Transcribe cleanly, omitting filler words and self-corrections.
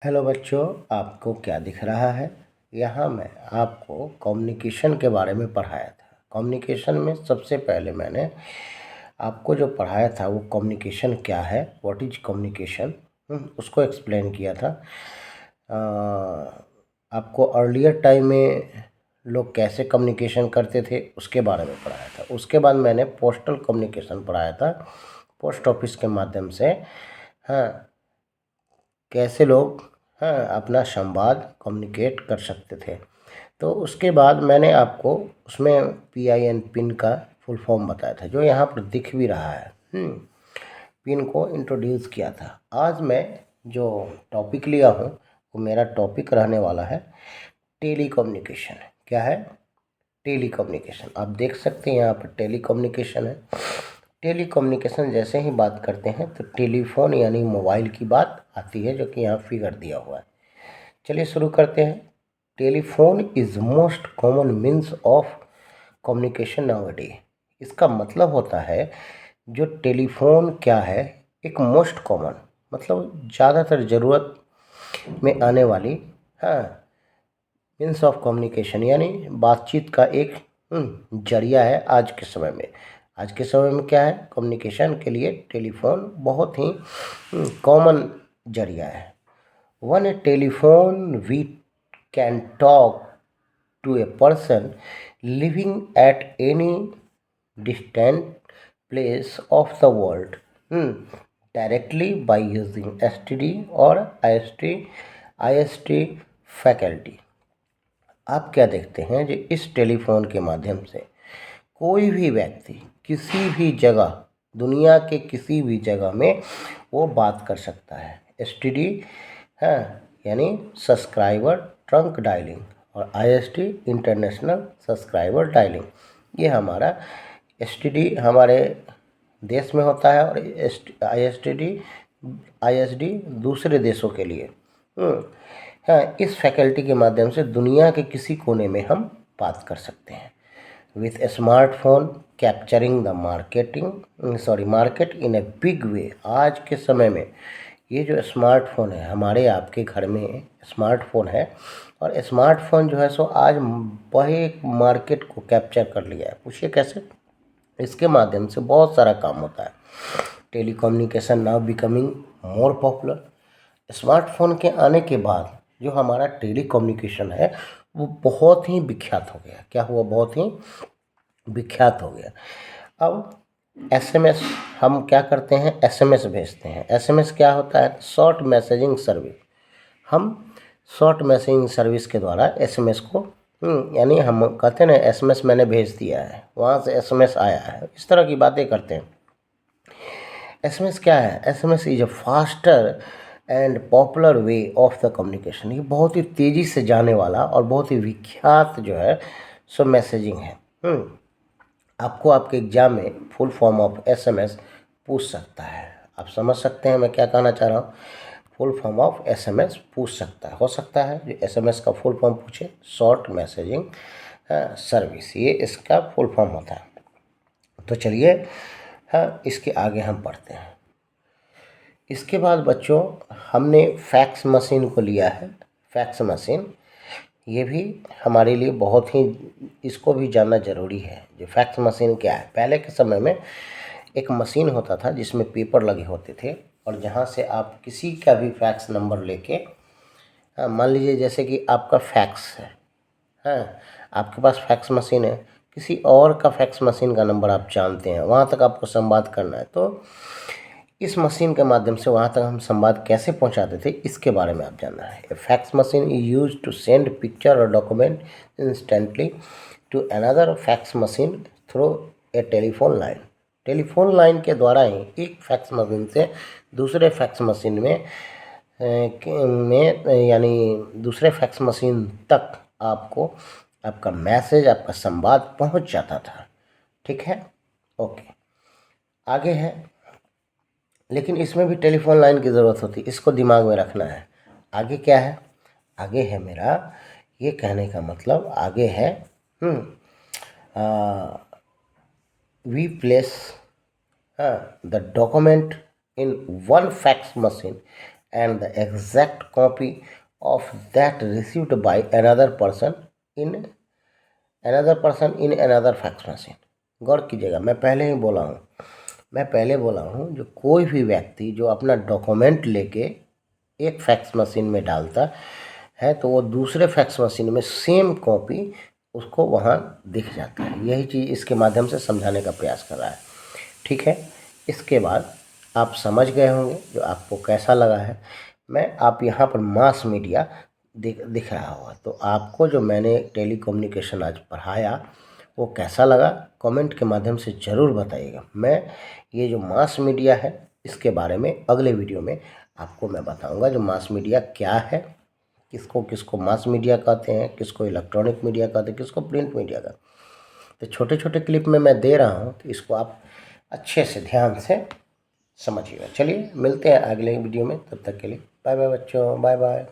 Hello बच्चों, आपको क्या दिख रहा है? यहाँ मैं आपको कम्युनिकेशन के बारे में पढ़ाया था। कम्युनिकेशन में सबसे पहले मैंने आपको जो पढ़ाया था वो कम्युनिकेशन क्या है, व्हाट इज कम्युनिकेशन, उसको एक्सप्लेन किया था। आपको अर्लियर टाइम में लोग कैसे कम्युनिकेशन करते थे उसके बारे में पढ़ाया था। उसके बाद मैंने पोस्टल कम्युनिकेशन पढ़ाया था, पोस्ट ऑफिस के माध्यम से हाँ कैसे लोग अपना संवाद कम्युनिकेट कर सकते थे। तो उसके बाद मैंने आपको उसमें PIN पिन का फुल फॉर्म बताया था, जो यहाँ पर दिख भी रहा है। पिन को इंट्रोड्यूस किया था। आज मैं जो टॉपिक लिया हूँ वो मेरा टॉपिक रहने वाला है टेली कम्युनिकेशन। क्या है? Telecommunication. आप देख सकते हैं यहाँ पर टेली कम्युनिकेशन है। टेली कम्युनिकेशन जैसे ही बात करते हैं तो टेलीफोन यानी मोबाइल की बात आती है, जो कि यहाँ फिगर दिया हुआ है। चलिए शुरू करते हैं। Telephone is most common means of communication nowadays. इसका मतलब होता है जो टेलीफोन क्या है, एक मोस्ट कॉमन मतलब ज़्यादातर ज़रूरत में आने वाली मीन्स ऑफ कम्युनिकेशन यानी बातचीत का एक जरिया है आज के समय में। आज के समय में क्या है, कम्युनिकेशन के लिए टेलीफोन बहुत ही कॉमन जरिया है। On a telephone, we can talk to a person living at any distant place of the world directly by using STD or IST faculty। आप क्या देखते हैं जो इस टेलीफोन के माध्यम से कोई भी व्यक्ति किसी भी जगह, दुनिया के किसी भी जगह में वो बात कर सकता है। STD है यानी सब्सक्राइबर ट्रंक डायलिंग और IST इंटरनेशनल सब्सक्राइबर डायलिंग। ये हमारा STD हमारे देश में होता है और ISD दूसरे देशों के लिए। हाँ, इस फैकल्टी के माध्यम से दुनिया के किसी कोने में हम बात कर सकते हैं। With A smartphone capturing the market in a big way. आज के समय में ये जो स्मार्टफोन है, हमारे आपके घर में स्मार्टफोन है और स्मार्टफोन जो है सो आज वही मार्केट को कैप्चर कर लिया है। पूछिए कैसे? इसके माध्यम से बहुत सारा काम होता है। Telecommunication now becoming more popular. Smartphone के आने के बाद जो हमारा टेलीकम्युनिकेशन है वो बहुत ही विख्यात हो गया। क्या हुआ? बहुत ही विख्यात हो गया। अब SMS हम क्या करते हैं? SMS भेजते हैं। SMS क्या होता है? Short messaging service. हम शॉर्ट मैसेजिंग सर्विस के द्वारा SMS को यानी हम कहते हैं ना SMS मैंने भेज दिया है, वहाँ से SMS आया है, इस तरह की बातें करते हैं। SMS क्या है? SMS is a faster and popular way of the communication. ये बहुत ही तेज़ी से जाने वाला और बहुत ही विख्यात जो है सो मैसेजिंग है। आपको आपके एग्जाम में फुल फॉर्म ऑफ SMS पूछ सकता है। आप समझ सकते हैं मैं क्या कहना चाह रहा हूँ? फुल फॉर्म ऑफ SMS पूछ सकता है, हो सकता है जो SMS का फुल फॉर्म पूछे, शॉर्ट मैसेजिंग सर्विस, ये इसका फुल फॉर्म होता है। तो चलिए इसके आगे हम पढ़ते हैं। इसके बाद बच्चों हमने फैक्स मशीन को लिया है। फैक्स मशीन ये भी हमारे लिए बहुत ही, इसको भी जानना ज़रूरी है। जो फैक्स मशीन क्या है? पहले के समय में एक मशीन होता था जिसमें पेपर लगे होते थे और जहाँ से आप किसी का भी फैक्स नंबर लेके, मान लीजिए जैसे कि आपका फैक्स है, हाँ आपके पास फैक्स मशीन है, किसी और का फैक्स मशीन का नंबर आप जानते हैं, वहाँ तक आपको संवाद करना है, तो इस मशीन के माध्यम से वहाँ तक हम संवाद कैसे पहुँचाते थे इसके बारे में आप जानना है। A fax machine is use to send picture और document instantly to another fax machine through a telephone line. Telephone line के द्वारा ही एक फैक्स मशीन से दूसरे फैक्स मशीन में यानी दूसरे फैक्स मशीन तक आपको आपका मैसेज, आपका संवाद पहुंच जाता था। ठीक है, ओके। आगे है, लेकिन इसमें भी टेलीफोन लाइन की ज़रूरत होती है, इसको दिमाग में रखना है। आगे क्या है? आगे है मेरा ये कहने का मतलब, आगे है we place the document in one fax machine and the exact copy of that received by another person in another fax machine। गौर कीजिएगा, मैं पहले बोला हूँ जो कोई भी व्यक्ति जो अपना डॉक्यूमेंट लेके एक फैक्स मशीन में डालता है तो वो दूसरे फैक्स मशीन में सेम कॉपी उसको वहाँ दिख जाता है। यही चीज़ इसके माध्यम से समझाने का प्रयास कर रहा है। ठीक है, इसके बाद आप समझ गए होंगे जो आपको कैसा लगा है। मैं आप यहाँ पर मास मीडिया दिख रहा होगा, तो आपको जो मैंने टेलीकम्युनिकेशन आज पढ़ाया वो कैसा लगा कमेंट के माध्यम से ज़रूर बताइएगा। मैं ये जो मास मीडिया है इसके बारे में अगले वीडियो में आपको मैं बताऊंगा जो मास मीडिया क्या है, किसको किसको मास मीडिया कहते हैं, किसको इलेक्ट्रॉनिक मीडिया कहते हैं, किसको प्रिंट मीडिया कहते हैं। तो छोटे छोटे क्लिप में मैं दे रहा हूँ, तो इसको आप अच्छे से ध्यान से समझिएगा। चलिए मिलते हैं अगले वीडियो में, तब तक के लिए बाय बाय बच्चों, बाय बाय।